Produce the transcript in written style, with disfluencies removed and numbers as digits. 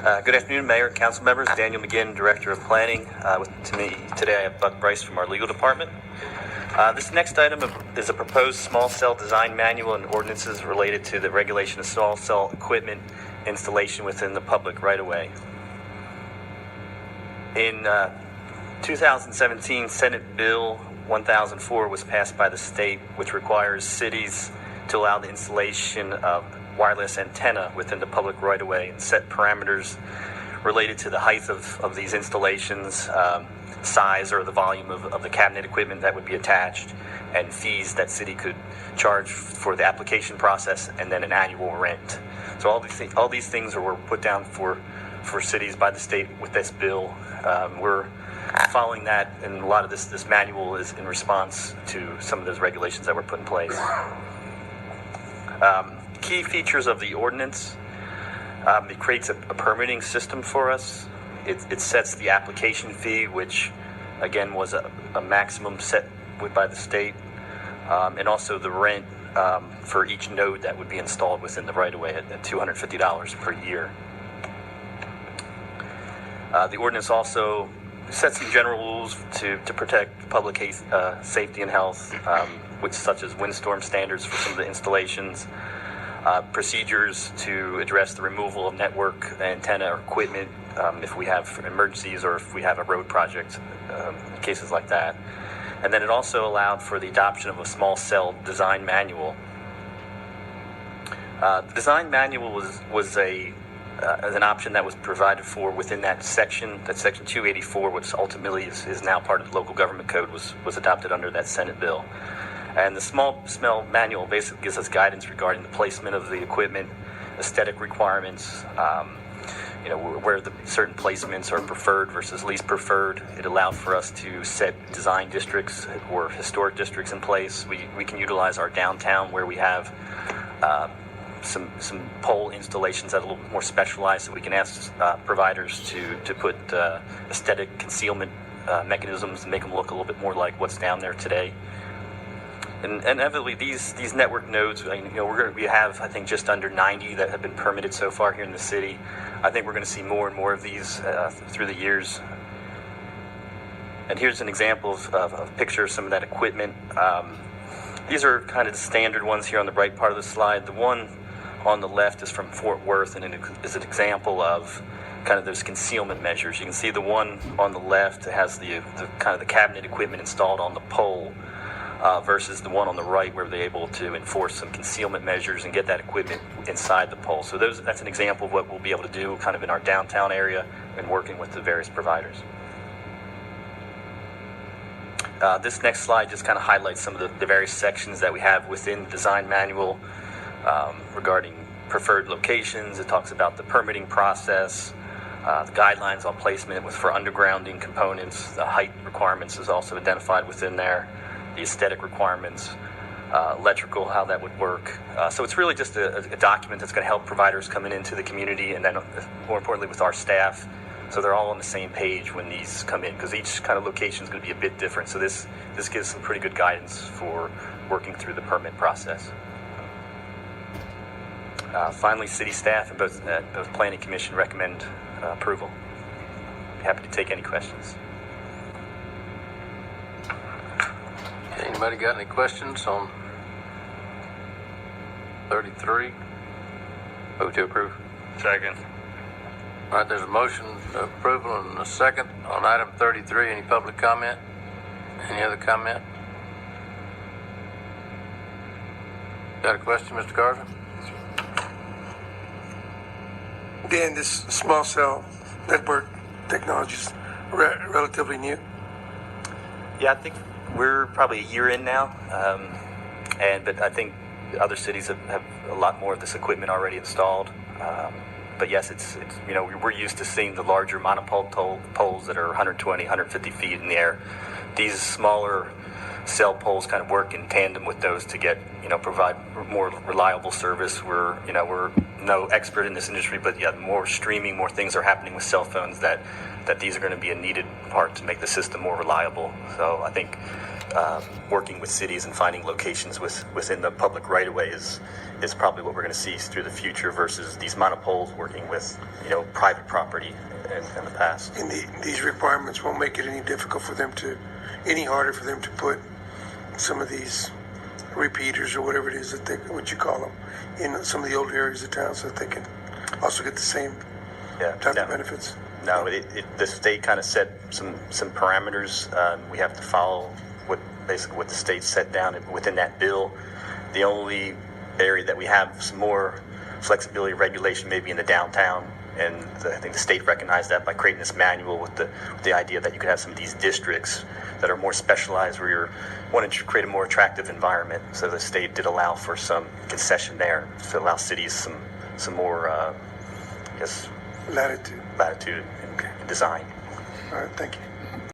Good afternoon, Mayor and Council members. Daniel McGinn, Director of Planning. To me today, I have Buck Bryce from our legal department. This next item is a proposed small cell design manual and ordinances related to the regulation of small cell equipment installation within the public right-of-way. In 2017, Senate Bill 1004 was passed by the state, which requires cities to allow the installation of wireless antenna within the public right-of-way and set parameters related to the height of these installations, size or the volume of the cabinet equipment that would be attached, and fees that city could charge for the application process, and then an annual rent. So all these things were put down for cities by the state with this bill. We're following that, and a lot of this manual is in response to some of those regulations that were put in place. Key features of the ordinance: it creates a permitting system for us. It sets the application fee, which again was a maximum set by the state, and also the rent for each node that would be installed within the right-of-way at $250 per year. The ordinance also sets some general rules to protect public safety and health, such as windstorm standards for some of the installations, procedures to address the removal of network antenna or equipment if we have emergencies or if we have a road project, cases like that. And then it also allowed for the adoption of a small cell design manual. The design manual was an option that was provided for within that section 284, which ultimately is now part of the local government code, was adopted under that Senate bill. And the small cell manual basically gives us guidance regarding the placement of the equipment, aesthetic requirements, where the certain placements are preferred versus least preferred. It allowed for us to set design districts or historic districts in place. We can utilize our downtown where we have some pole installations that are a little more specialized, so we can ask providers to put aesthetic concealment mechanisms and make them look a little bit more like what's down there today. And inevitably, these network nodes, we have, I think, just under 90 that have been permitted so far here in the city. I think we're going to see more and more of these through the years. And here's an example of a picture of some of that equipment. These are kind of the standard ones here on the right part of the slide. The one on the left is from Fort Worth, and it is an example of kind of those concealment measures. You can see the one on the left has the kind of the cabinet equipment installed on the pole, versus the one on the right where they're able to enforce some concealment measures and get that equipment inside the pole. So that's an example of what we'll be able to do kind of in our downtown area and working with the various providers. This next slide just kind of highlights some of the various sections that we have within the design manual regarding preferred locations. It talks about the permitting process, the guidelines on placement for undergrounding components. The height requirements is also identified within there. The aesthetic requirements, electrical, how that would work. So it's really just a document that's going to help providers coming into the community, and then more importantly with our staff, so they're all on the same page when these come in, because each kind of location is going to be a bit different. So this gives some pretty good guidance for working through the permit process. Finally, city staff and both Planning Commission recommend approval. Happy to take any questions. Anybody got any questions on 33? Vote to approve. Second. All right, there's a motion of approval and a second on item 33. Any public comment? Any other comment? Got a question, Mr. Garza? Dan, this small cell network technology is relatively new. Yeah, I think we're probably a year in now, but I think other cities have a lot more of this equipment already installed. But yes, it's we're used to seeing the larger monopole poles that are 120, 150 feet in the air. These smaller cell poles kind of work in tandem with those to get provide more reliable service. We're no expert in this industry, but yeah, more streaming, more things are happening with cell phones that these are going to be a needed part to make the system more reliable. So I think working with cities and finding locations within the public right-of-way is probably what we're going to see through the future versus these monopoles working with private property in the past. And these requirements won't make it any harder for them to put some of these repeaters or whatever it is what you call them, in some of the old areas of town, so that they can also get the same type of benefits. No, the state kind of set some parameters. We have to follow basically what the state set down within that bill. The only area that we have some more flexibility regulation maybe in the downtown, and I think the state recognized that by creating this manual with the idea that you could have some of these districts that are more specialized where you're wanting to create a more attractive environment. So the state did allow for some concession there to allow cities some more, latitude in design. All right, thank you.